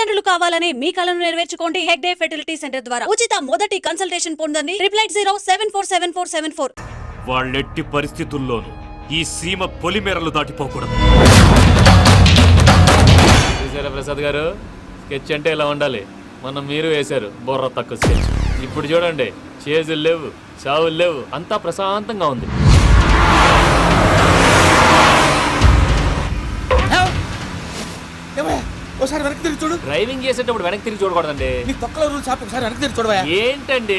తల్లిదండ్రులు కావాలని మీ కలను నెరవేర్చుకోండి హెగ్డే ఫెర్టిలిటీ సెంటర్ ద్వారా ఉచిత మొదటి కన్సల్టేషన్ పొందండి 880747474. వాళ్ళెట్టి పరిస్థితుల్లోనూ ఈ సీమ పొలిమేరలు దాటిపోకూడదు. చూసారా ప్రసాద్ గారు, స్కెచ్ అంటే ఇలా ఉండాలి. మనం మీరు వేశారు బుర్ర తక్కువ స్కెచ్. ఇప్పుడు చూడండి, చేజులు లేవు, చావులు లేవు, అంతా ప్రశాంతంగా ఉంది. ఒకసారి వెనక్కి తిరిగి చూడు. డ్రైవింగ్ చేసేటప్పుడు వెనక్కి తిరిగి చూడకూడదండి. నీ తొక్కలో రూల్స్ ఆపి ఒకసారి వెనక్కి తిరిగి చూడవా. ఏంటండి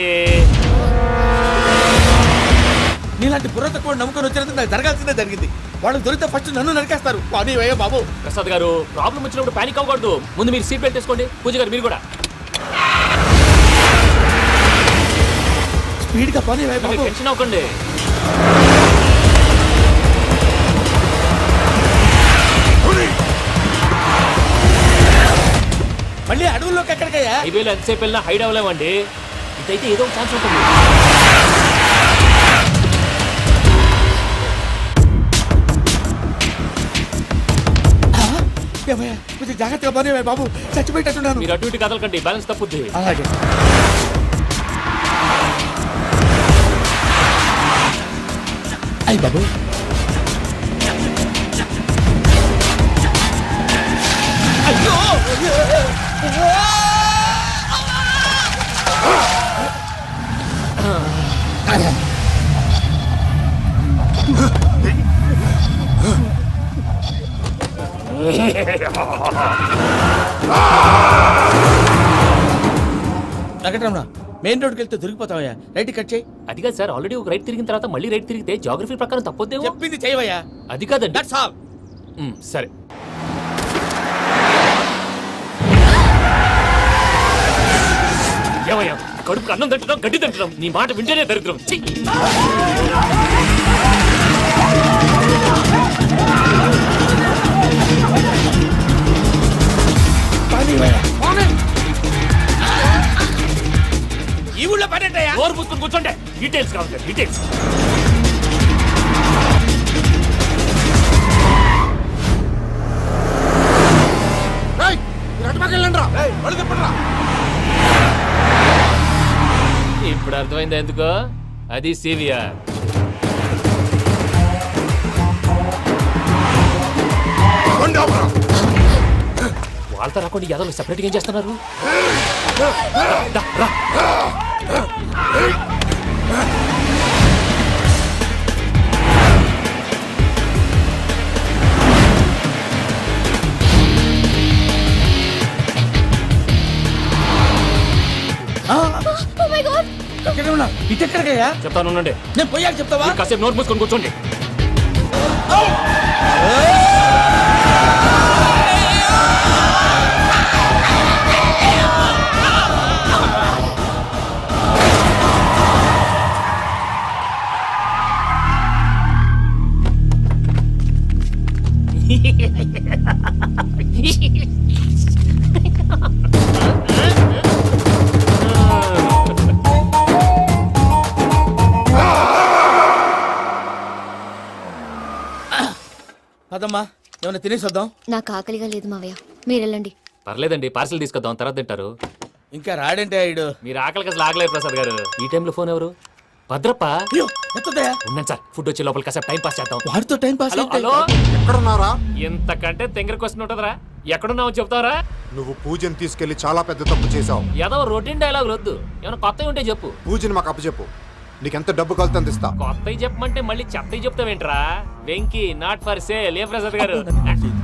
నీలాంటి బుర్ర తక్కువ నమ్ముకొని వచ్చినందుకు నాకు జరగాల్సిందే జరిగింది. వాళ్ళు దొరికితే ఫస్ట్ నన్ను నరికేస్తారు. కానీ అయ్యో బాబు. ప్రసాద్ గారు, ప్రాబ్లం వచ్చినప్పుడు పానిక్ అవ్వకూడదు. ముందు మీరు సీట్ బెల్ట్ వేసుకోండి. పూజ గారు మీరు కూడా స్పీడ్గా పని బాబు. టెన్షన్ అవ్వకండి. మళ్ళీ అడవుల్లోకి ఎక్కడికయ్యా? హైవేలో ఎంతసేపు వెళ్ళినా హైడ్ అవ్వలేమండి. ఇదైతే ఏదో ఒక ఛాన్స్ ఉంటుంది. కొంచెం జాగ్రత్తగా పని బాబు. చచ్చిపోయేటట్టున్నాను. మీరు అటు ఇటు కదలకండి, బ్యాలెన్స్ తప్పుద్ది. అలాగే. అయ్యి బాబు. అయ్యో. వెంకటరమణ, మెయిన్ రోడ్కి వెళ్తే దొరికిపోతావయ్యా. రైట్ కట్ చేయి. అది కాదు సార్, ఆల్రెడీ ఒక రైట్ తిరిగిన తర్వాత మళ్ళీ రైట్ తిరిగితే జాగ్రఫీ ప్రకారం తప్పొద్దేమో. చెప్పింది చేయవయ్యా. అది కాదండి. That's all. సరే. ఏమయ్యా, కడుపుకు అన్నం తింటున్నాం, గడ్డి తింటున్నాం, నీ మాట వింటేనే దరిద్రం. ఈ ఊళ్ళో పడేటయ్యా. ఓరు పుస్తకం కూర్చోండి. డీటెయిల్స్ కావాలి, డీటెయిల్స్. ఇప్పుడు అర్థమైంది ఎందుకో. అది సివిఆర్. వాళ్ళతో రాకుండా యాదవ్ సెపరేట్గా ఏం చేస్తున్నారు? ఇటెక్కడికయ్యా? చెప్తాను ఉండండి. నేను పోయాక చెప్తావా? కాసేపు నోట్ మూసుకొని కూర్చోండి. అదమ్మా, ఏమైనా తినేసి వద్దాం. నాకు ఆకలిగా లేదు మావయ్య, మీరు వెళ్ళండి. పర్లేదండి, పార్సిల్ తీసుకొద్దాం, తర్వాత తింటారు. ఇంకా రాడంటే ఆయుడు. మీరు ఆకలికి అసలు ఆగలేదు ప్రసాద్ గారు. ఈ టైంలో ఫోన్ ఎవరు? భద్రప్ప. ఉన్నాను సార్, ఫుడ్ వచ్చే లోపల కాసేపు టైం పాస్ చేద్దాం. వాడితో టైం పాస్. హలో, ఎక్కడున్నారా? ఇంతకంటే తెంగర క్వశ్చన్ ఉంటుందిరా. ఎక్కడున్నావు చెప్తావరా? నువ్వు పూజని తీసుకెళ్లి చాలా పెద్ద తప్పు చేశావు. ఏదో రొటీన్ డైలాగ్ వద్దు, ఏమైనా కొత్తవి ఉంటే చెప్పు. పూజని మాకు అప్పచెప్పు. నీకెంత డబ్బు కలితే అంత ఇస్తా. కొత్తవి చెప్పమంటే మళ్ళీ చెత్తవి చెప్తావేంట్రా? Venky not for sale. ఏ ప్రసాద్ గారు,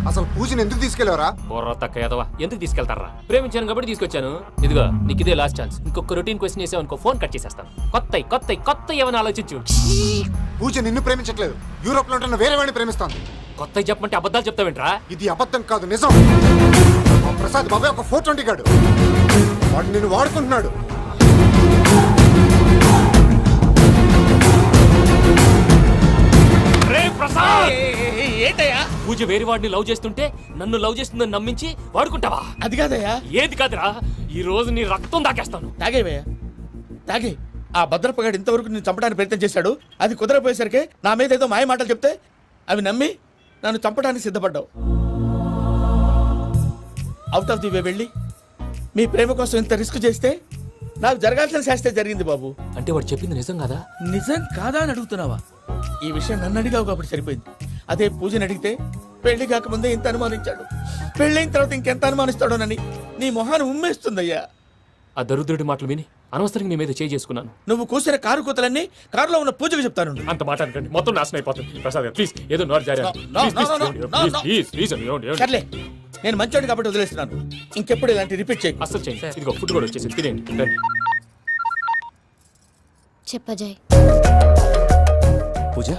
అసలు పూజని ఎందుకు తీసుకెళ్లేవరా? బుర్ర తక్క ఏదవా, ఎందుకు తీసుకెళ్తారా? ప్రేమించాను కాబట్టి తీసుకొచ్చాను. ఇదిగో నీకు ఇదే లాస్ట్ ఛాన్స్. ఇంకొక రొటీన్ క్వశ్చన్ చేసావు, ఫోన్ కట్ చేసేస్తాను. కొత్త ఏమైనా ఆలోచించు. పూజ నిన్ను ప్రేమించట్లేదు, యూరోప్ లో ఉంటున్న వేరే వాడిని ప్రేమిస్తాను. కొత్తవి చెప్పమంటే అబద్ధాలు చెప్తావేంట్రా? ఇది అబద్ధం కాదు, నిజం. ప్రసాద్ బాబాయ్ ఒక 420 గాడు, వాడు నిన్ను వాడుకుంటున్నాడు. ఏంటయ్యా? పూజ వేరే వాడిని లవ్ చేస్తుంటే నన్ను లవ్ చేస్తుందని నమ్మించి వాడుకుంటావా? అది కాదయ్యా. ఏది కాదురా, ఈ రోజు నీ రక్తం దాకేస్తాను. తాగేవయ్యా, తాగే. ఆ భద్రపగాడు ఇంతవరకు నేను చంపడానికి ప్రయత్నం చేశాడు. అది కుదరపోయేసరికి నా మీద ఏదో మాయ మాటలు చెప్తే అవి నమ్మి నన్ను చంపడానికి సిద్ధపడ్డావు. అవుట్ ఆఫ్ ది వే వెళ్ళి మీ ప్రేమ కోసం ఇంత రిస్క్ చేస్తే నాకు జరగాల్సిన శాస్త్రే జరిగింది బాబు. అంటే వాడు చెప్పింది నిజం కదా? నిజం కాదా అని అడుగుతున్నావా? ఈ విషయం నన్ను అడిగావు కాబట్టి సరిపోయింది. అదే పూజని అడిగితే పెళ్లి కాకముందే ఇంత అనుమానించాడు, పెళ్ళైన తర్వాత ఇంకెంత అనుమానిస్తాడోనని నీ మొహాన్ని ఉమ్మేస్తుందయ్యా. ఆ దరిద్రుడి మాటలు విని అనవసరంగా మీ మీద చేయి చేసుకున్నాను. నువ్వు కూసిన కారు కూతలన్నీ కారులో ఉన్న పూజకు చెప్తాను. అంత మాట అనకండి, మొత్తం నాశనం అయిపోతుంది. ప్రసాద్ గారు ప్లీజ్ ఏదో నోరు జారీ. No, సర్లే, నేను మంచోడి కాబట్టి వదిలేస్తున్నాను. ఇంకెప్పుడు ఇలాంటి రిపీట్ చేయకు. అసలు చేయండి. ఇదిగో ఫుడ్ కూడా వచ్చేసి తినేయండి. రండి. చెప్పజాయ్. పూజ,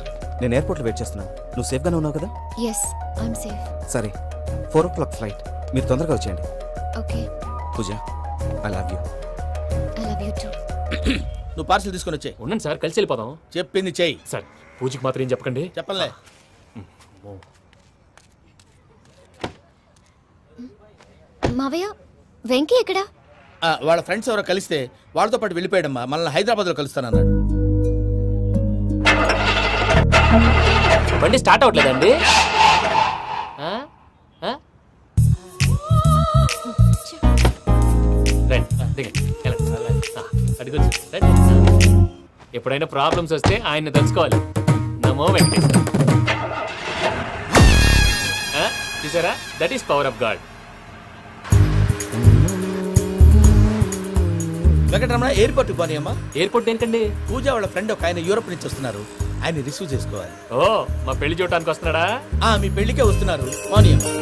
నేను ఎయిర్పోర్ట్లో వెయిట్ చేస్తున్నాను. నువ్వు సేఫ్గానే ఉన్నావు కదా? Yes, I'm safe. సరే, 4 o'clock ఫ్లైట్. మీరు తొందరగా వచ్చేయండి. Okay. Pooja, I love you. I love you too. నువ్వు పార్సల్ తీసుకొని వచ్చే. ఉండండి సార్, కలిసి వెళ్ళిపోదాం. చెప్పింది చెయ్యి. సార్ పూజకి మాత్రం ఏం చెప్పకండి. చెప్పలే. మావయ్య, వెంకీ ఎక్కడా? వాళ్ళ ఫ్రెండ్స్ ఎవరో కలిస్తే వాళ్ళతో పాటు వెళ్ళిపోయాడమ్మా. మనల్ని హైదరాబాద్లో కలుస్తానన్నాడు. బండి స్టార్ట్ అవ్వట్లేదండి. ఎప్పుడైనా ప్రాబ్లమ్స్ వస్తే ఆయన్ని తెలుసుకోవాలి. నమో వెంకటేశ్వర. చూసారా, that is power of God. Venkataramana, airport పోనీ అమ్మా. ఎయిర్పోర్ట్ ఏంటండి? పూజ వాళ్ళ ఫ్రెండ్ ఒక ఆయన యూరోప్ నుంచి వస్తున్నారు, ఆయన రిసీవ్ చేసుకోవాలి. ఓ, మా పెళ్లి చూడటానికి వస్తున్నాడా? మీ పెళ్లికే వస్తున్నారు. పోనీ అమ్మా.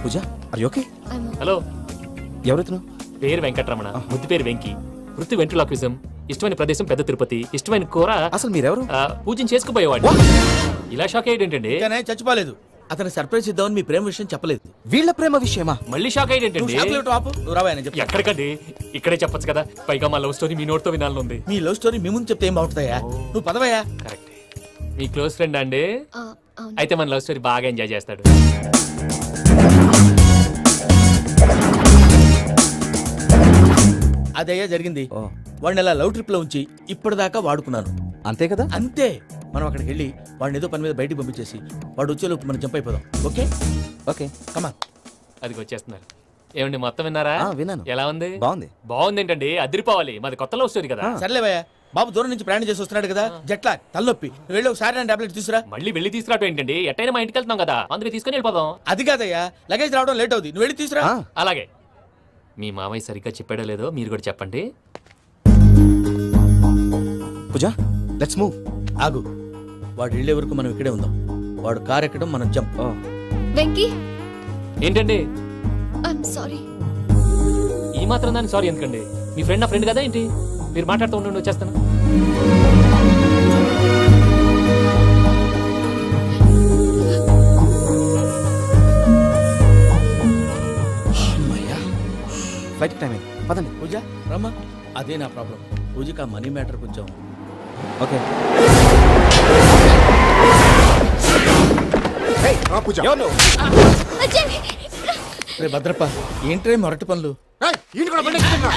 పూజ, ఆర్ యు ఓకే? హలో, ఎవరెత్తును? పేరు వెంకటరమణ, ముద్దు పేరు వెంకి, వృత్తి వెంట్రులాక్విజం, ఇష్టమైన ప్రదేశం పెద్ద తిరుపతి, ఇష్టమైన కూర. అసలు మీరెవరు? పూజను చేసుకుపోయేవాడు. ఇలా షాక్ అయ్యేటండి? కానీ చచ్చిపోలేదు. అతను సర్ప్రైజ్ ఇద్దామని మీ ప్రేమ విషయం చెప్పలేదు. వీళ్ళ ప్రేమ విషయమా? మళ్ళీ షాక్ అయ్యేటండి? నువ్వు రావా చెప్పి. ఎక్కడికండి, ఇక్కడే చెప్పొచ్చు కదా. పైగా మా లవ్ స్టోరీ మీ నోట్తో వినాలని ఉంది. మీ లవ్ స్టోరీ మీ ముందు చెప్తే ఏం బాగుంటుందయ్యా? నువ్వు పదవయ్యా. కరెక్ట్. మీ క్లోజ్ ఫ్రెండ్ అండి? అవును. అయితే మన లవ్ స్టోరీ బాగా ఎంజాయ్ చేస్తాడు. అదయ్యా జరిగింది. వాడిని అలా లవ్ ట్రిప్ లో ఉంచి ఇప్పటిదాకా వాడుకున్నాను. అంతే కదా? అంతే. మనం అక్కడికి వెళ్ళి వాడిని ఏదో పని మీద బయటికి పంపించేసి వాడు వచ్చేలోపు మనం జంప్ అయిపోదాం. ఓకే ఓకే, కమాన్. అది వచ్చేస్తున్నారు. ఏమండి, మొత్తం విన్నారా? విన్నాను. ఎలా ఉంది? బాగుంది. బాగుంది ఏంటండి, అదిరిపోవాలి. మాది కొత్త లవ్ స్టోరీ కదా. సర్లేవయ్యా, బాబు దూరం నుంచి ప్రయాణం చేసి వస్తున్నాడు కదా, జట్లా తలనొప్పి. నువ్వు వెళ్ళి ఒకసారి టాబ్లెట్ తీసుకురా. మళ్ళీ వెళ్ళి తీసుకురావటం ఏంటండి? ఎట్టైనా మా ఇంటికి వెళ్తున్నాం కదా, అందుకే తీసుకొని వెళ్ళిపోదాం. అది కాదయ్యా, లగేజ్ రావడం లేట్ అవుతుంది. నువ్వు వెళ్ళి తీసుకురా. అలాగే. మీ మామయ్య సరిగ్గా చెప్పాడో లేదో మీరు కూడా చెప్పండి. పూజ, లెట్స్ మూవ్. ఆగు, వాడు వెళ్ళే వరకు మనం ఇక్కడే ఉందాం. వాడు కార్ ఎక్కడం, మనం జంప్. వెంకీ, ఏంటండి ఐఎమ్ సారీ. ఈ మాత్రం దానికి సారీ ఎందుకండి? మీ ఫ్రెండ్ నా ఫ్రెండ్ కదా ఏంటి? మీరు మాట్లాడుతూ ఉండండి, వచ్చేస్తాను. ఫ్లైట్ టైం అయింది, పదండి. పూజ రమ్మా. అదే నా ప్రాబ్లం. పూజకి ఆ మనీ మ్యాటర్ కొంచెం. ఓకే. పూజ, రే భద్రప్ప, ఏంట్రే మొరటి పనులు? ఈయన కూడా బండి ఎక్కుతున్నా.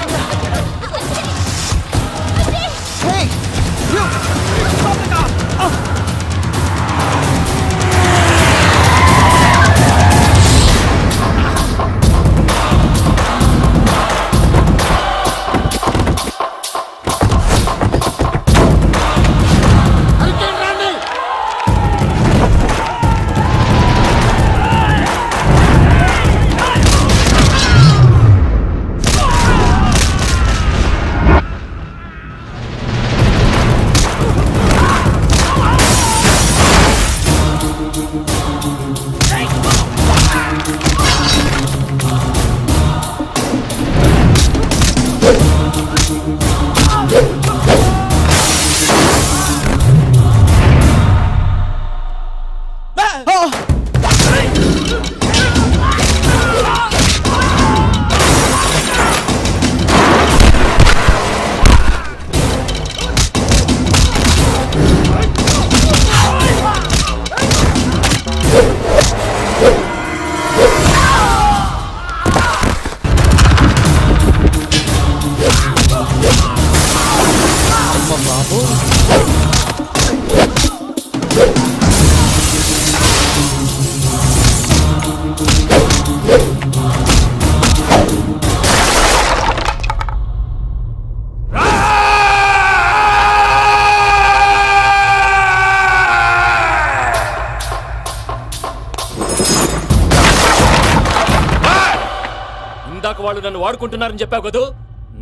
వాళ్ళు నన్ను వాడుకుంటున్నారని చెప్పావు కదూ.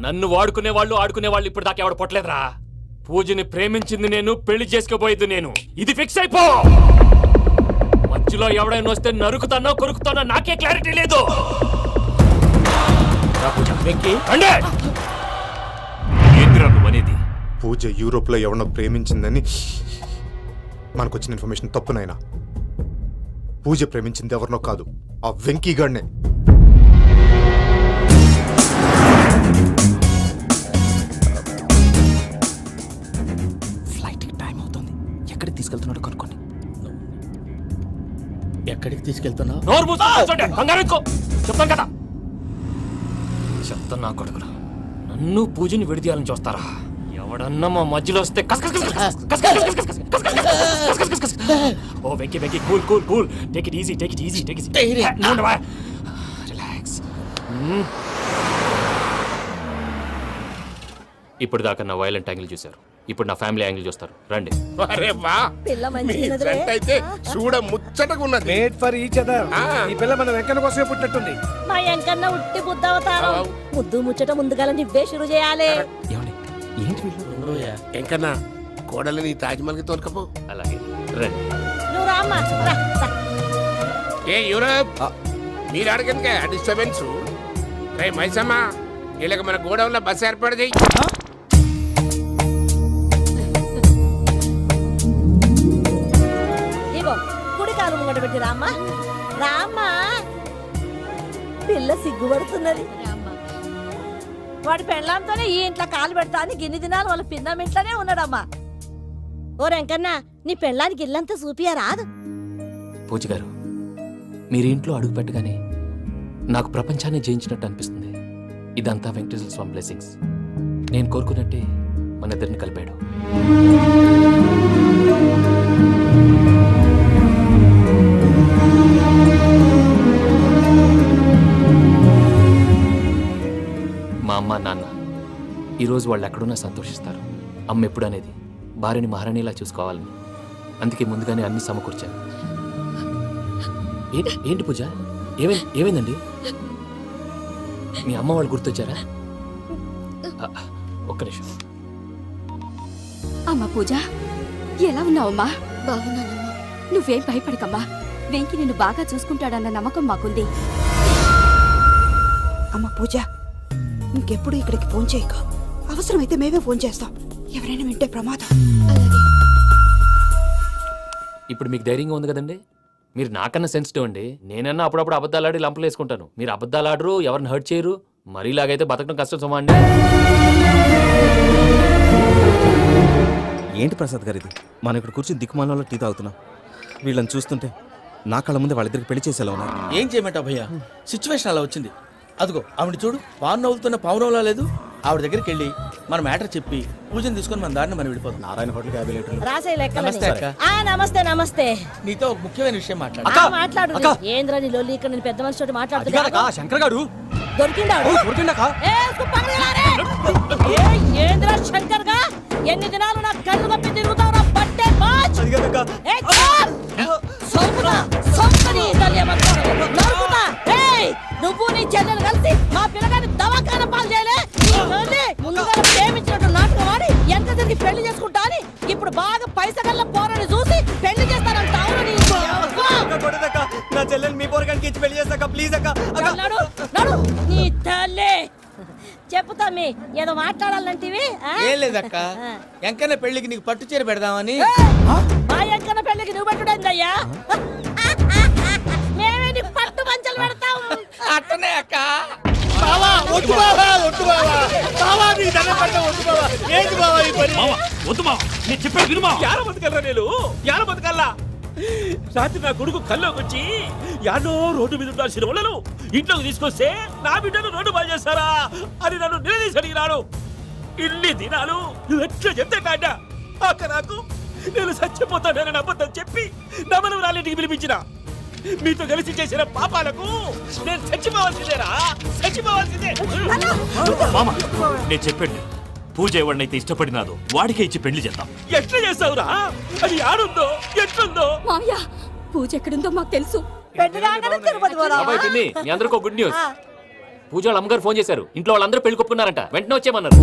నన్ను వాడుకునే వాళ్ళు ఆడుకునే వాళ్ళు ఇప్పుడు దాకా ఎవడ పొట్టలేదురా. పూజని ప్రేమించింది నేను, పెళ్లి చేసుకోబోయేది నేను. ఇది ఫిక్స్ అయిపో. మధ్యలో ఎవడైనా వస్తే నరుకుతానో కొరుకుతానో నాకే క్లారిటీ లేదు. వెంకీ అంటే ఏందిరా నువ్వు అనేది? పూజ యూరోప్ లో ఎవరినో ప్రేమించిందని మనకొచ్చిన ఇన్ఫర్మేషన్ తప్పునైనా. పూజ ప్రేమించింది ఎవరినో కాదు, ఆ వెంకీ గాడినే. ఫ్లైట్కి టైం అవుతుంది. ఎక్కడికి తీసుకెళ్తున్నాడో కనుక్కోండి. ఎక్కడికి తీసుకెళ్తున్నావు? నోరు మూసుకొని కూర్చోండి. కంగారు ఎక్కువ. చెప్తాను కదా. చెప్తాను నా కొడుకురా. నన్ను పూజని విడిదీయాలని చూస్తారా? ఎవడన్నా మా మధ్యలో వస్తే ఓ Venky Venky cool cool cool. Take it easy take it easy take it easy. Relax. ఇప్పుడు దాకా నా వైలెంట్ యాంగిల్ చూశారు. ఇప్పుడు నా ఫ్యామిలీ యాంగిల్ చూస్తారు. రండి. అరే వా, మీ జంట అయితే చూడ ముచ్చటగా ఉన్నది. Made for each other. ఈ పిల్ల మన వెంకన్న కోసమే పుట్టినట్టుంది. మా ఎంకన్న ఉట్టి బుద్ధవతారం. ముద్దు ముచ్చట ముందుగాల నువ్వే షురు చేయాలి. ఏమండి ఏంటి వీళ్ళు? ఎంకన్నా కోడలని తాజ్మహల్ కి తోలుకపో. అలాగే రండి. నువ్వు రామ్మా రా, రా. ఏ యూరప్, మీరు అడగనికే డిస్టర్బెన్స్. రే మైసమ్మ, వీళ్ళకి మన గోడౌన్లో బస్సు ఏర్పాటు చేయి. ఇగో కుడి కాలు ముంగట పెట్టి రామ్మా. రామ్మా, పిల్ల సిగ్గుపడుతున్నది. వాడి పెళ్ళాంతోనే ఈ ఇంట్లో కాలు పెడతా అని గిన్ని దినాలు వాళ్ళ పిన్నం ఇంట్లోనే ఉన్నాడమ్మా. ఓ వెంకన్న, నీ పెళ్ళానికి ఇల్లంతా చూపియా రాదు. పూజ గారు, మీరు ఇంట్లో అడుగు పెట్టగానే నాకు ప్రపంచాన్ని జయించినట్టు అనిపిస్తుంది. ఇదంతా వెంకటేశ్వర స్వామి బ్లెస్సింగ్స్. నేను కోరుకున్నట్టే మన ఇద్దరిని కలిపాడు. మా అమ్మ నాన్న ఈరోజు వాళ్ళు ఎక్కడున్నా సంతోషిస్తారు. అమ్మ ఎప్పుడు అనేది భార్యని మహారాణిలా చూసుకోవాలని. అందుకే ముందుగానే అన్ని సమకూర్చాను. ఏంటి పూజ, ఏమైందండి? మీ అమ్మ వాళ్ళు గుర్తొచ్చారా? ఒక్క నిమిషం. అమ్మ పూజ, ఎలా ఉన్నావమ్మా? బాగున్నానమ్మా. నువ్వేం భయపడకమ్మా. వెంకి నిన్ను బాగా చూసుకుంటాడన్న నమ్మకం మాకుంది. అమ్మ పూజ, ఇంకెప్పుడు ఇక్కడికి ఫోన్ చేయక. అవసరమైతే మేమే ఫోన్ చేస్తాం. ఎవరైనా వింటే ప్రమాదం. ఇప్పుడు మీకు ధైర్యంగా ఉంది కదండి. మీరు నాకన్నా సెన్సిటివ్ అండి. నేనన్నా అప్పుడప్పుడు అబద్ధాలు ఆడి లంపలు వేసుకుంటాను. మీరు అబద్ధాలు ఆడరు, ఎవరిని హర్ట్ చేయరు. మరీ ఇలాగైతే బతకడం కష్టం సుమా అండి. ఏంటి ప్రసాద్ గారు ఇది? మనం ఇక్కడ కూర్చొని దిక్కుమాలలో టీ తాగుతున్నాం. వీళ్ళని చూస్తుంటే నా కళ్ళ ముందే వాళ్ళిద్దరికి పెళ్లి చేసేలా ఉన్నారు. ఏం చేయమంటావు భయ్యా? సిచ్యువేషన్ అలా వచ్చింది. అదిగో ఆవిడ చూడు, పావు నవ్వులుతున్న పావునవ్వులా లేదు. ఆవిడ దగ్గరికి వెళ్ళి మన మ్యాటర్ చెప్పి పూజను తీసుకొని మన దారిని మనం వెళ్ళిపోతాం. నారాయణ హోటల్ 50 లీటర్లు. రాసే లెక్కలని. నమస్తే అక్క. నమస్తే నమస్తే. నీతో ఒక ముఖ్యమైన విషయం మాట్లాడు. మాట్లాడు. ఏంద్రా నీ లొల్లి? ఇక్కడ నేను పెద్ద మనిషితో మాట్లాడుతున్నా. శంకర్ గారు దొరికిందా? ఏంద్రా శంకర్ గా? ఎన్ని దినాలు నా కళ్ళు కప్పి తిరుగుతావురా బట్టే బాచ్? నువ్వు నీ చెల్లెలు కలిసి మా పిల్లగాని దవాఖాన పాలు చేయలే. ముందుగా ప్రేమించినట్టు నాటకం ఆడి ఎంత తిరిగి పెళ్లి చేసుకుంటా అని ఇప్పుడు బాగా పైసగల్ల పోరని చూసి పెళ్లి చేస్తానంట. నా చెల్లెలు మీ పోరగానికి ఇచ్చి పెళ్లి చేస్తాక ప్లీజ్ అక్క. నీ తల్లి చెప్పుతా మీ ఏదో మాట్లాడాలంటివి. ఏం లేదక్క, ఎంకన్న పెళ్లికి నీకు పట్టు చీర పెడదామని. మా ఎంకన్న పెళ్లికి నువ్వు పెట్టుడైందయ్యా? మేమే నీకు పట్టు పంచలు పెడతాం. అట్టనే అక్క. బావా వద్దు బావా, వద్దు బావా. బావా నీ దండం పెట్ట వద్దు బావా. ఏంటి బావా ఈ పని? వద్దు మావా, నేను చెప్పేది విను మావా. యార బతకల్లా నేను యార బతకల్లా. రాత్రి నా కొడుకు కల్లోకి వచ్చి యాడో రోడ్డు మీద ఉన్న సినిమాలను ఇంట్లోకి తీసుకొస్తే నా బిడ్డను రోడ్డు బాగా చేస్తారా అని నన్ను నిలదీసి అడిగినాడు. ఇన్ని దినాలు నువ్వు ఎట్లా చెప్తే కాట అక్క నాకు నేను చచ్చిపోతానని అబద్ధం చెప్పి నమ్మను రాలింటికి పిలిపించిన. మీతో కలిసి చేసిన పాపాలకు నేను చచ్చిపోవాల్సిందేరా, చచ్చిపోవాల్సిందే. మామ, నేను చెప్పండి, పూజ ఎవరినైతే ఇష్టపడినాదో వాడికే ఇచ్చి పెళ్లి చేద్దాం. ఎట్లా చేస్తావురా? అది ఆడుందో ఎట్లుందో. మామయ్య, పూజ ఎక్కడుందో మాకు తెలుసు. పెళ్లి కాగానే తిరుపతి పోదామా? అబ్బాయి పిన్ని, మీ అందరికీ గుడ్ న్యూస్. పూజ వాళ్ళ అమ్మగారు ఫోన్ చేశారు. ఇంట్లో వాళ్ళందరూ పెళ్లి కొప్పుకున్నారంట. వెంటనే వచ్చేయమన్నారు.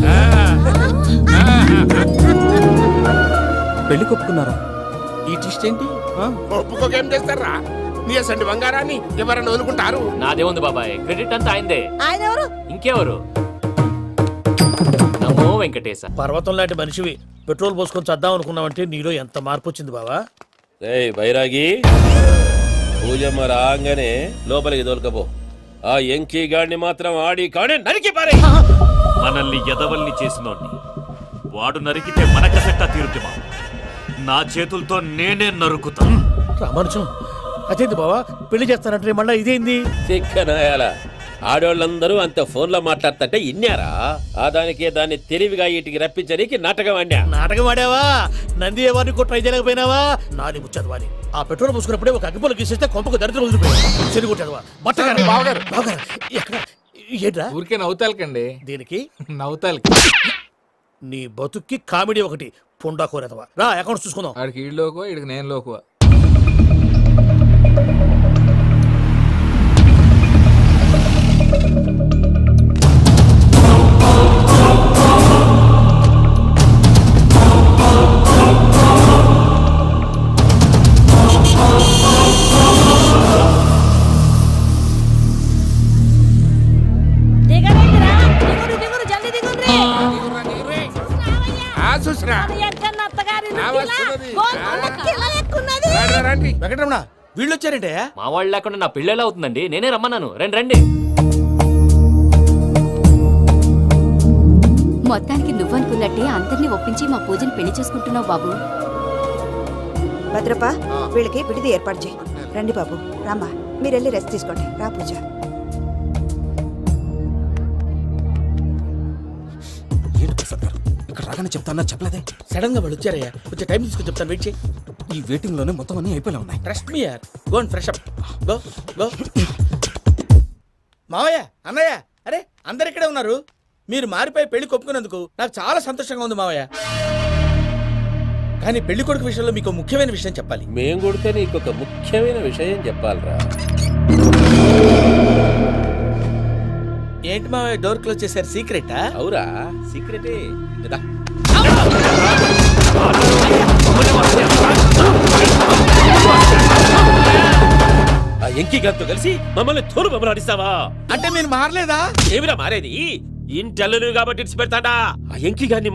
పెళ్లి కొప్పుకున్నారా? ఈ ట్విస్ట్ ఏంటి? ఒప్పుకోకేం చేస్తారా? నీ అసంటి బంగారాన్ని ఎవరన్నా వదులుకుంటారు? నాదే ఉంది బాబాయ్, క్రెడిట్ అంతా ఆయనదే. ఆయన ఎవరు? ఇంకెవరు? నమో వెంకటేశ. పర్వతం లాంటి మనిషివి పెట్రోల్ పోసుకొని చద్దాం అనుకున్నావంటే నీలో ఎంత మార్పు వచ్చింది బావా. ఏయ్ బైరాగి, పూజమ్మ రాగానే లోపలికి దొరకపో. ఆ ఎంకీ గాడిని మాత్రం ఆడి కానీ నరికి పారే. మనల్ని ఎదవల్ని చేసినోడ్ని వాడు నరికితే మనకసెట్టా తీరుతుమా? నా చేతులతో నేనే నరుకుతా. రామానుజం అదేంది బావా, పెళ్లి చేస్తానంటే మళ్ళా ఇదేంది? చిక్కనాయాల ఆడోళ్ళందరూ అంత ఫోన్లో మాట్లాడుతుంటే ఇన్నారా? ఆ దానికే దాన్ని తెలివిగా వీటికి రప్పించడానికి నాటకం ఆడా. నాటకం ఆడావా? నంది ఎవరిని ట్రై చేయలేకపోయినావా? నాది ముచ్చదు వాని. ఆ పెట్రోల్ పోసుకున్నప్పుడే ఒక అగ్గిపుల్ల గీసేస్తే కొంపకు దరిద్రం వదిలిపోయాడు. చెరుగుంటాడువా బట్టగారు బావగారు బావగారు ఎక్కడ ఏంట్రా? ఊరికే నవ్వుతాలకండి. దీనికి నవ్వుతాలకి నీ బతుక్కి కామెడీ ఒకటి పుండా కోరేదవా. రా అకౌంట్స్ చూసుకుందాం. ఆడికి ఈడులోకువా, ఈడికి నేను లోకువా. దిగరేంటిరా? దిగురు దిగురు జల్దీ దిగుర్రి. చూసిరా అది ఎంకన్న అత్తగారి నా ఇల్లు వస్తున్నది. గోల్కొండ కిల ఎక్కున్నది. రండి. వెంకటరమణ వీళ్ళు వచ్చారంటే మా వాళ్ళు లేకుండా నా పెళ్ళి ఎలా అవుతుందండి? నేనే రమ్మన్నాను. రండి రండి. మొత్తానికి నువ్వనుకున్నట్టే అందరినీ ఒప్పించి మా పూజని పెళ్లి చేసుకుంటున్నావు బాబు. భద్రప వీళ్ళకి విడిది ఏర్పాటు చేయి. రండి బాబు, రామ్మా మీరు వెళ్ళి రెస్ట్ తీసుకోండి. రా పూజ. ఏంటి ప్రసాద్ గారు, ఇక్కడ రాగానే చెప్తానా చెప్పలేదే? సడన్ గా వాళ్ళు వచ్చారయ్యా, కొంచెం టైం తీసుకొని చెప్తాను. వెయిట్ చేయి. ఈ వెయిటింగ్ లోనే మొత్తం అన్ని అయిపోయినా ఉన్నాయి. ట్రస్ట్ మీ యార్. Go and fresh up. Go go. మావయ్య, అన్నయ్య, అరే అందరు ఇక్కడే ఉన్నారు. మీరు మారిపోయి పెళ్లి కొప్పుకున్నందుకు నాకు చాలా సంతోషంగా ఉంది మావయ్య. కానీ పెళ్లి కొడుకు విషయంలో మీకు ముఖ్యమైన విషయం చెప్పాలి. మేం కొడితే నీకు ఒక ముఖ్యమైన విషయం చెప్పాలరా. ఏంటి మావయ్య డోర్ క్లోజ్ చేశారు? సీక్రెటా? అవురా, సీక్రెటే. ఇదా. ఆ ఎంకి గారితో కలిసి మమ్మల్ని తోలు బొమ్మలాడిస్తావా? అంటే మీరు మారలేదా? ఏమిరా మారేది? ఇంటల్లు కాబట్టి ఇడిచి పెడతాడా? ఆ ఎంకి గారిని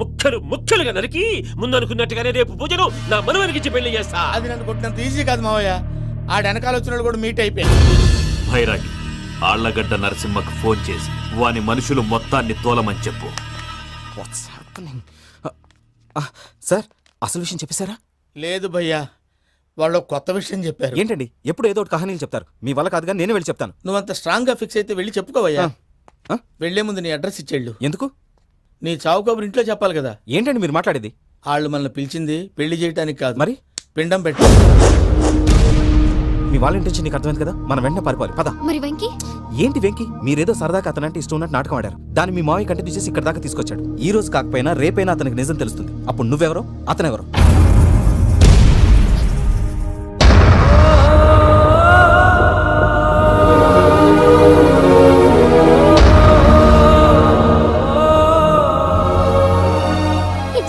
ముక్కలుగా నరికి ముందు అనుకున్నట్టుగానే రేపు పూజను నా మనవనికిచ్చి పెళ్లి చేస్తా. అది నన్ను కొట్టినంత ఈజీ కాదు మావయ్య. ఆ వెనకాల వచ్చిన వాళ్ళు కూడా మీట్ అయిపోయారు. భైరాగి, ఆళ్లగడ్డ నరసింహకు ఫోన్ చేసి వాని మనుషులు మొత్తాన్ని తోలమని చెప్పు. What's happening? సార్, అసలు విషయం చెప్పేశారా? లేదు భయ్యా, వాళ్ళు కొత్త విషయం చెప్పారు. ఏంటండి ఎప్పుడు ఏదో ఒకటి కహానీలు చెప్తారు? మీ వల్ల కాదుగా, నేనే వెళ్ళి చెప్తాను. నువ్వంత స్ట్రాంగ్ గా ఫిక్స్ అయితే వెళ్ళి చెప్పుకోవయ్యా. వెళ్లే ముందు నీ అడ్రస్ ఇచ్చేళ్ళు. ఎందుకు? నీ చావు కబురు ఇంట్లో చెప్పాలి కదా. ఏంటండి మీరు మాట్లాడేది? వాళ్ళు మనల్ని పిలిచింది పెళ్లి చేయడానికి కాదు, మరి పిండం పెట్టి. మీ వాళ్ళ ఇంటి నీకు అర్థమైంది కదా, మనం వెంటనే పారిపోవాలి. పద. మరి వెంకీ? ఏంటి వెంకి, మీరేదో సరదాగా అతనంటే ఇష్టం ఉన్నట్టు నాటకం ఆడారు. దాన్ని మీ మావయ్య కంటిన్యూ చేసి ఇక్కడ దాకా తీసుకొచ్చాడు. ఈ రోజు కాకపోయినా రేపైనా అతనికి నిజం తెలుస్తుంది. అప్పుడు నువ్వెవరో అతనెవరో.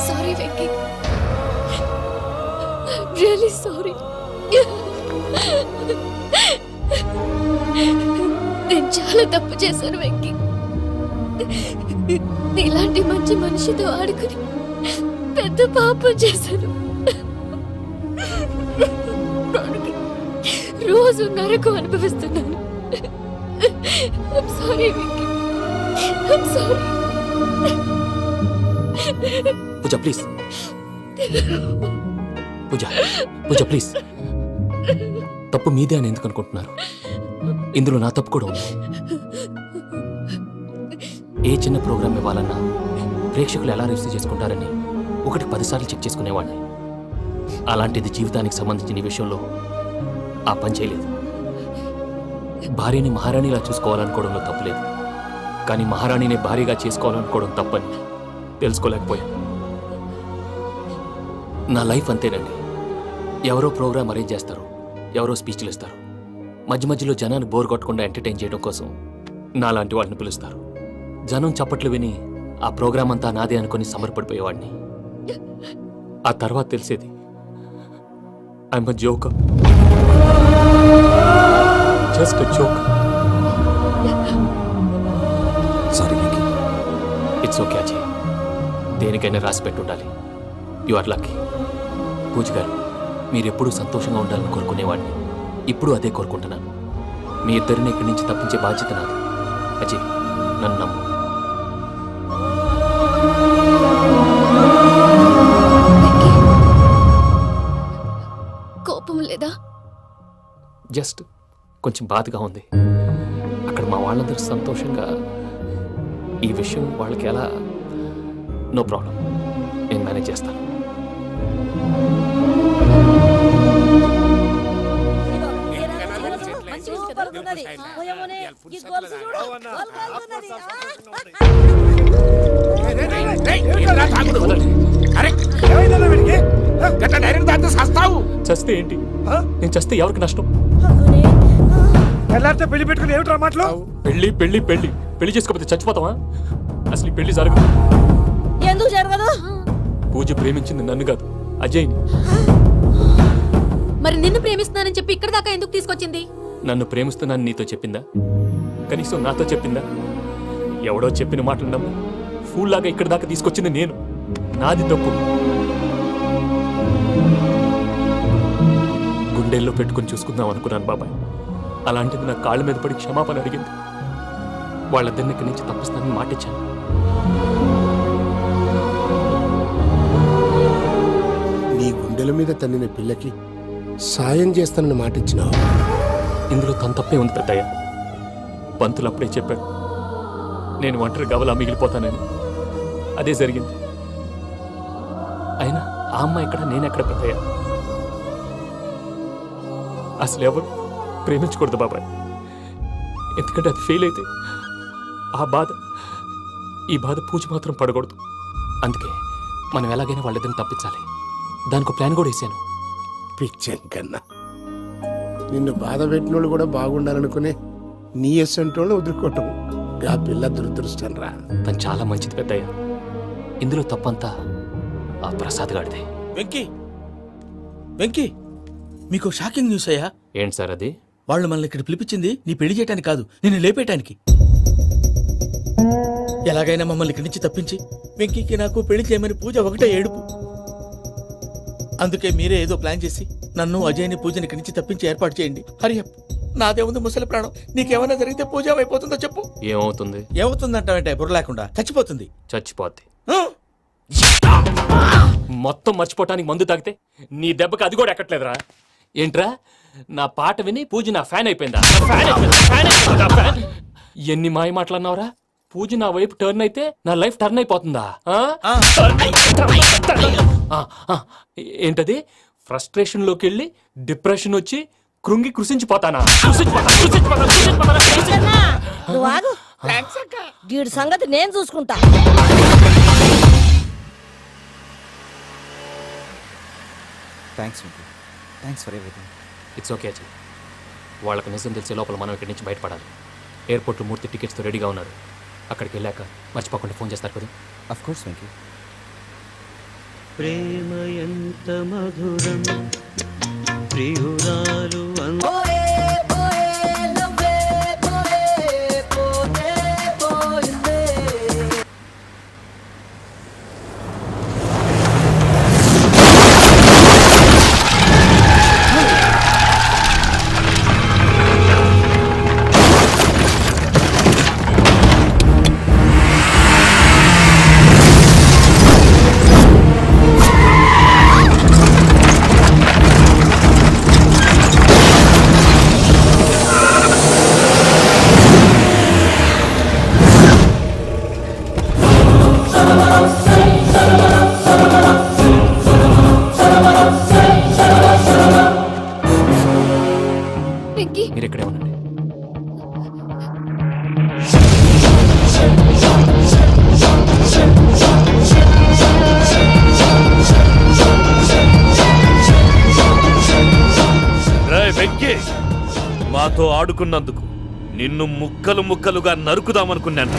Sorry Venky, really sorry. నేను చాలా తప్పు చేశాను వెంకీ. నీలాంటి మంచి మనిషితో ఆడుకుని పెద్ద పాపం చేశాను. రోజు నరకం అనుభవిస్తున్నాను. Sorry Venky, sorry. Pooja please. Pooja please. తప్పు మీదే అని ఎందుకు అనుకుంటున్నారు? ఇందులో నా తప్పు కూడా ఉంది. ఏ చిన్న ప్రోగ్రామ్ ఇవ్వాలన్నా ప్రేక్షకులు ఎలా రిసీవ్ చేసుకుంటారని 1-10 సార్లు చెక్ చేసుకునేవాడిని. అలాంటిది జీవితానికి సంబంధించిన ఈ విషయంలో ఆ పని చేయలేదు. భార్యని మహారాణిలా చూసుకోవాలనుకోవడంలో తప్పులేదు, కానీ మహారాణిని భార్యగా చేసుకోవాలనుకోవడం తప్పని తెలుసుకోలేకపోయాను. నా లైఫ్ అంతేనండి. ఎవరో ప్రోగ్రామ్ అరేంజ్ చేస్తారు, ఎవరో స్పీచ్లు ఇస్తారు. మధ్య మధ్యలో జనాన్ని బోర్ కొట్టకుండా ఎంటర్టైన్ చేయడం కోసం నాలాంటి వాళ్ళని పిలుస్తారు. జనం చప్పట్లు విని ఆ ప్రోగ్రాం అంతా నాదే అనుకుని సమర్పడిపోయేవాడిని. ఆ తర్వాత తెలిసేది I'm a joker, just a joker. Sorry Venky. It's okay Ajay, దేనికైనా రాసి పెట్టి ఉండాలి. You are lucky. పూజ గారు, మీరెప్పుడూ సంతోషంగా ఉండాలని కోరుకునేవాడిని. ఇప్పుడు అదే కోరుకుంటున్నాను. మీ ఇద్దరిని ఇక్కడి నుంచి తప్పించే బాధ్యత నాది. అజయ్, నన్ను నమ్ము. కోపం లేదా? జస్ట్ కొంచెం బాధగా ఉంది. అక్కడ మా వాళ్ళందరూ సంతోషంగా, ఈ విషయం వాళ్ళకి ఎలా? నో ప్రాబ్లం, నేను మేనేజ్ చేస్తాను. సూపర్ ఉన్నది. పోయమోనే, ఈ గొలుసు చూడు. గొలుసు ఉన్నది. చస్తే ఏంటి? నేను చస్తే ఎవరికి నష్టం? పెళ్లి పెట్టుకుని ఏమిట్రా మాటలు? పెళ్లి పెళ్లి పెళ్లి పెళ్లి చేసుకోకపోతే చచ్చిపోతావా? అసలు ఈ పెళ్లి జరగదు. ఎందుకు జరగదు? పూజ ప్రేమించింది నన్ను కాదు, అజయ్ని. మరి నిన్ను ప్రేమిస్తున్నానని చెప్పి ఇక్కడ దాకా ఎందుకు తీసుకొచ్చింది? నన్ను ప్రేమిస్తున్నాను నీతో చెప్పిందా? కనీసం నాతో చెప్పిందా? ఎవడో చెప్పిన మాటలు నమ్మి ఫూల్ లాగా ఇక్కడ దాకా తీసుకొచ్చింది నేను. నాది తప్పు. గుండెల్లో పెట్టుకుని చూసుకుందాం అనుకున్నాను బాబాయ్. అలాంటిది నా కాళ్ళ మీద పడి క్షమాపణ అడిగింది. వాళ్ళిద్దరిని ఇక్కడి నుంచి తప్పిస్తానని మాటిచ్చాను. నీ గుండెల మీద తన్నిన పిల్లకి సాయం చేస్తానని మాటిచ్చినావు. ఇందులో తన తప్పే ఉంది పెద్దయ్య. పంతులు అప్పుడే చెప్పాడు నేను ఒంటరి గవలా మిగిలిపోతానని. అదే జరిగింది. అయినా ఆ అమ్మాయి ఎక్కడ, నేనెక్కడ పెద్దయ్య? అసలు ఎవరు ప్రేమించకూడదు బాబాయ్. ఎందుకంటే అది ఫెయిల్ అయితే ఆ బాధ, ఈ బాధ పూజ మాత్రం పడకూడదు. అందుకే మనం ఎలాగైనా వాళ్ళిద్దరిని తప్పించాలి. దానికి ప్లాన్ కూడా వేసాను. పిచ్చం కన్నా నిన్ను బాధ పెట్టినోళ్ళు కూడా బాగుండాలనుకునే నీ ఎస్సంటోళ్ళు వదులుకోవటం ఆ పిల్ల దురదృష్టం రా. తను చాలా మంచిది పెద్దయ్య. ఇందులో తప్పంతా ఆ ప్రసాద్ గాడిదే. వెంకీ, వెంకీ, మీకు షాకింగ్ న్యూస్ అయ్యా. ఏంటి సార్ అది? వాళ్ళు మనల్ని ఇక్కడ పిలిపించింది నీ పెళ్లి చేయటానికి కాదు, నిన్ను లేపేయటానికి. ఎలాగైనా మమ్మల్ని ఇక్కడి నుంచి తప్పించి వెంకీకి నాకు పెళ్లి చేయమని పూజ ఒకటే ఏడుపు. అందుకే మీరే ఏదో ప్లాన్ చేసి నన్ను అజయ్ని పూజని ఇక్కడి నుంచి తప్పించి ఏర్పాటు చేయండి. హరియప్, నాదే ఉంది ముసలి ప్రాణం. నీకేమైనా జరిగితే పూజ అయిపోతుందో చెప్పు. ఏమవుతుంది? ఏమవుతుందంటావంటే బుర్ర లేకుండా చచ్చిపోతుంది. చచ్చిపోద్ది. మొత్తం మర్చిపోవటానికి మందు తాగితే నీ దెబ్బకి అది కూడా ఎక్కట్లేదురా. ఏంట్రా, నా పాట విని పూజ నా ఫ్యాన్ అయిపోయిందా? ఎన్ని మాయ మాటలన్నావురా? పూజ నా వైపు టర్న్ అయితే నా లైఫ్ టర్న్ అయిపోతుందా? ఏంటది? ఫ్రస్ట్రేషన్ లోకి వెళ్ళి డిప్రెషన్ వచ్చి కృంగి కృషించిపోతానా? నువ్వు ఆగు. వీడి సంగతి నేను చూసుకుంటా. Thanks Venky, thanks for everything. It's okay Ajay. వాళ్ళకి నిజం తెలిసే లోపల మనం ఇక్కడి నుంచి బయటపడాలి. ఎయిర్పోర్ట్లో మూర్తి టికెట్స్తో రెడీగా ఉన్నారు. అక్కడికి వెళ్ళాక మర్చిపోకుండా ఫోన్ చేస్తారు కదా. Of course Venky. ప్రేమ ఎంత మధురం ప్రియురాలు మీరు ఇక్కడే ఉండండి. రేయ్ వెంకీ, మాతో ఆడుకున్నందుకు నిన్ను ముక్కలు ముక్కలుగా నరుకుదామనుకున్నాను.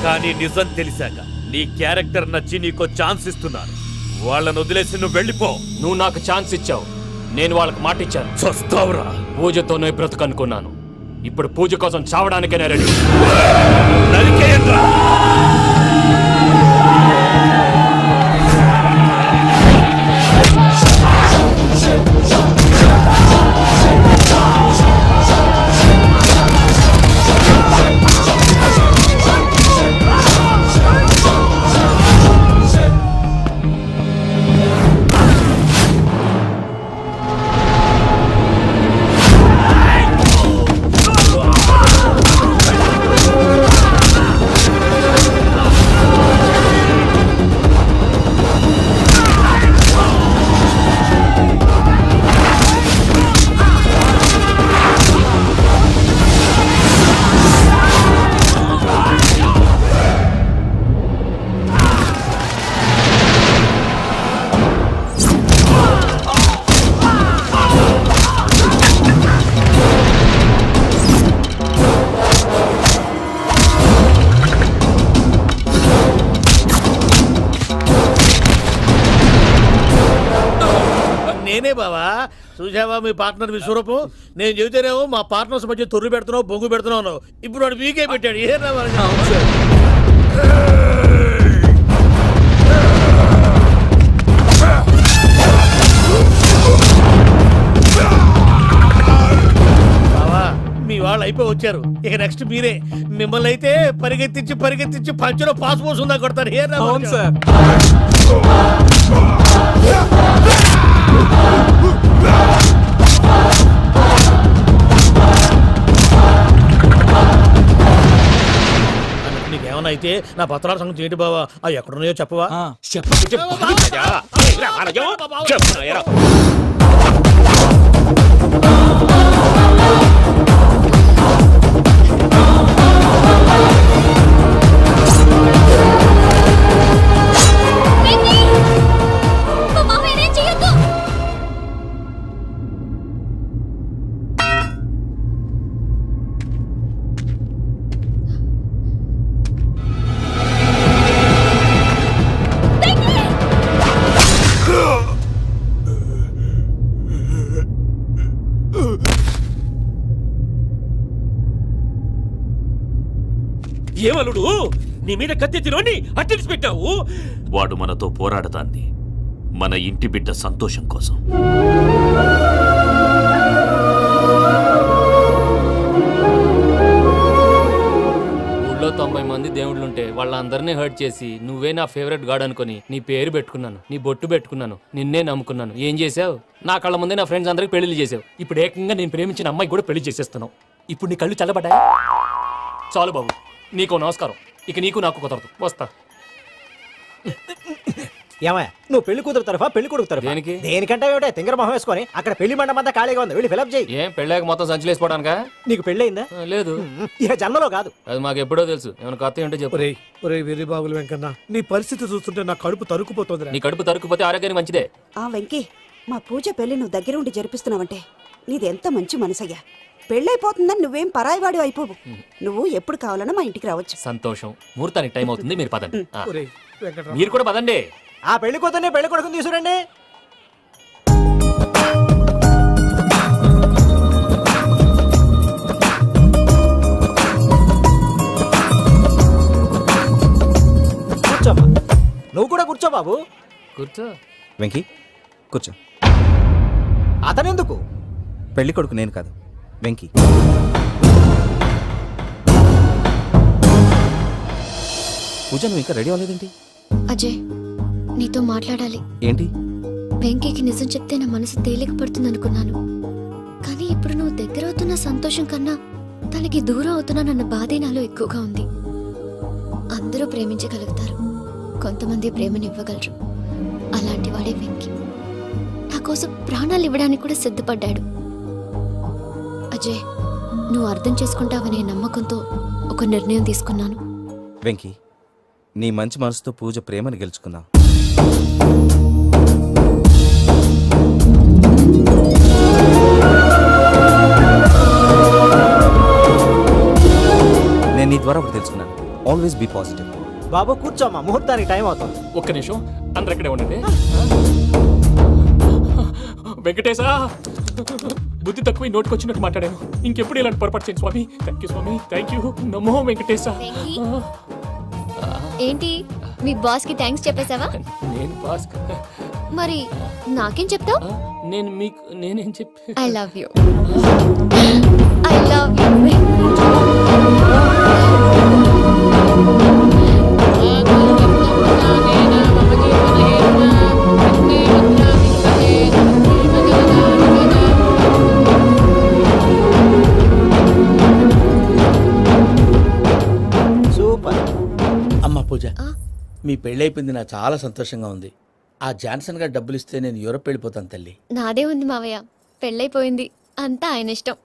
కానీ నిజం తెలిసాక నీ క్యారెక్టర్ నచ్చి నీకో ఛాన్స్ ఇస్తున్నాను. వాళ్ళను వదిలేసి నువ్వు వెళ్ళిపో. నువ్వు నాకు ఛాన్స్ ఇచ్చావు, నేను వాళ్ళకి మాట ఇచ్చాను. చస్తావురా. పూజతోనే బ్రతుకనుకున్నాను, ఇప్పుడు పూజ కోసం చావడానికే రెడీ. నరికేయండ్రా. నేనే బావా. చూసావా మీ పార్ట్నర్ విశ్వరూపం? నేను చెబితేనేమో మా పార్ట్నర్స్ మధ్య తొర్రు పెడుతున్నావు, బొంగు పెడుతున్నావు. ఇప్పుడు వాడు వీకే పెట్టాడు. ఏ బావా, మీ వాళ్ళు అయిపోయి వచ్చారు. ఇక నెక్స్ట్ మీరే. మిమ్మల్ని అయితే పరిగెత్తించి పరిగెత్తించి పంచలో పాస్ పోసుందా కొడతారు. ఏ సార్. నీకేమన్నా అయితే నా పత్రాల సంగతి ఏంటి బావా? అవి ఎక్కడున్నాయో చెప్పవా? ఏమలుడు, నీ మీద కత్తెత్తిలోని అట్టెలిసి పెట్టావు. వాడు మనతో పోరాడతాంది మన ఇంటి బిడ్డ సంతోషం కోసం. ఊళ్ళో 90 మంది దేవుళ్ళుంటే వాళ్ళందరినీ హర్ట్ చేసి నువ్వే నా ఫేవరెట్ గాడ్ అనుకుని నీ పేరు పెట్టుకున్నాను, నీ బొట్టు పెట్టుకున్నాను, నిన్నే నమ్ముకున్నాను. ఏం చేసావు? నా కళ్ళ ముందే నా ఫ్రెండ్స్ అందరికి పెళ్లి చేసావు. ఇప్పుడు ఏకంగా నేను ప్రేమించిన అమ్మాయి కూడా పెళ్లి చేసేస్తున్నావు. ఇప్పుడు నీ కళ్ళు చల్లబడ్డాయి. చాలు బాబు, నీకు నమస్కారం. ఇక నీకు నాకు కుదరదు. వస్తా. ఏమయ్య, నువ్వు పెళ్లి కూతురు తరఫా పెళ్లి కొడుకు తరఫా? దేనికి? దేనికంటే ఏమిటో తింగర మొహం వేసుకొని అక్కడ పెళ్లి మండపం అంతా ఖాళీగా ఉంది, వెళ్ళి ఫిలప్ చేయి. ఏం పెళ్ళాక మొత్తం సంచలేసిపోవడానికా? నీకు పెళ్ళయిందా? లేదు. ఇక జన్మలో కాదు. అది మాకు ఎప్పుడో తెలుసు. ఏమైనా కొత్త ఏంటో చెప్పు. ఒరే వెర్రి బాబులు వెంకన్న, నీ పరిస్థితి చూస్తుంటే నా కడుపు తరుక్కుపోతుంది. నీ కడుపు తరుక్కుపోతే ఆరోగ్యానికి మంచిదే. ఆ వెంకీ, మా పూజ పెళ్లి నువ్వు దగ్గరుండి జరిపిస్తున్నావంటే నీదెంత మంచి మనసయ్యా. పెళ్ళైపోతుందని నువ్వేం పరాయివాడి అయిపోవు. నువ్వు ఎప్పుడు కావాలన్నా మా ఇంటికి రావచ్చు. సంతోషం. ముహూర్తానికి టైం అవుతుంది, మీరు పదండి. ఒరేయ్ వెంకట్రావు, మీరు కూడా పదండి. ఆ పెళ్లి కూతుర్ని పెళ్లి కొడుకుని తీసుకురండి. కూర్చోమ్మా. నువ్వు కూడా కూర్చో బాబు. కూర్చో. వెంకీ కూర్చో. అతనెందుకు? పెళ్లి కొడుకు నేను కాదు, వెంకీ. పూజ, నువ్వు ఇంకా రెడీ అవ్వలేదేంటి? అజయ్, నీతో మాట్లాడాలి. ఏంటి? వెంకీకి నిజం చెప్తే నా మనసు తేలిక పడుతుంది అనుకున్నాను. కానీ ఇప్పుడు నువ్వు దగ్గర అవుతున్న సంతోషం కన్నా తనకి దూరం అవుతున్నానన్న బాధే నాలో ఎక్కువగా ఉంది. అందరూ ప్రేమించగలుగుతారు, కొంతమంది ప్రేమనివ్వగలరు. అలాంటి వాడే వెంకీ. నా కోసం ప్రాణాలు ఇవ్వడానికి కూడా సిద్ధపడ్డాడు. అజయ్, నువ్వు అర్థం చేసుకుంటావనే నమ్మకంతో ఒక నిర్ణయం తీసుకున్నాను. వెంకీ, నీ మంచి మనసుతో పూజ ప్రేమని గెలుచుకుందాం. Always be positive. బాబు కూర్చోమ్మా, ముహూర్తానికి టైం అవుతుంది. ఒక్క నిమిషం అందరు ఎక్కడే ఉండండి. వెంకటేశా, బుద్ధి తక్కువ నోటికి వచ్చినట్టు మాట్లాడాను. ఇంకెప్పుడు ఇలాంటి పొరపాటు చేయండి స్వామి. థ్యాంక్ యూ స్వామి, థ్యాంక్ యూ. నమో వెంకటేశా. ఏంటి మీ బాస్ కి థ్యాంక్స్ చెప్పేశావా? నేను పాస్. మరి నాకేం చెప్తావు? నేను మీకు నేనేం చెప్పి I love you. I love you. Super. అమ్మ పూజ, మీ పెళ్ళైపోయింది నాకు చాలా సంతోషంగా ఉంది. ఆ జాన్సన్ గారు డబ్బులు ఇస్తే నేను యూరప్ వెళ్ళిపోతాను తల్లి. నాదే ఉంది మావయ్య, పెళ్ళైపోయింది, అంతా ఆయన ఇష్టం.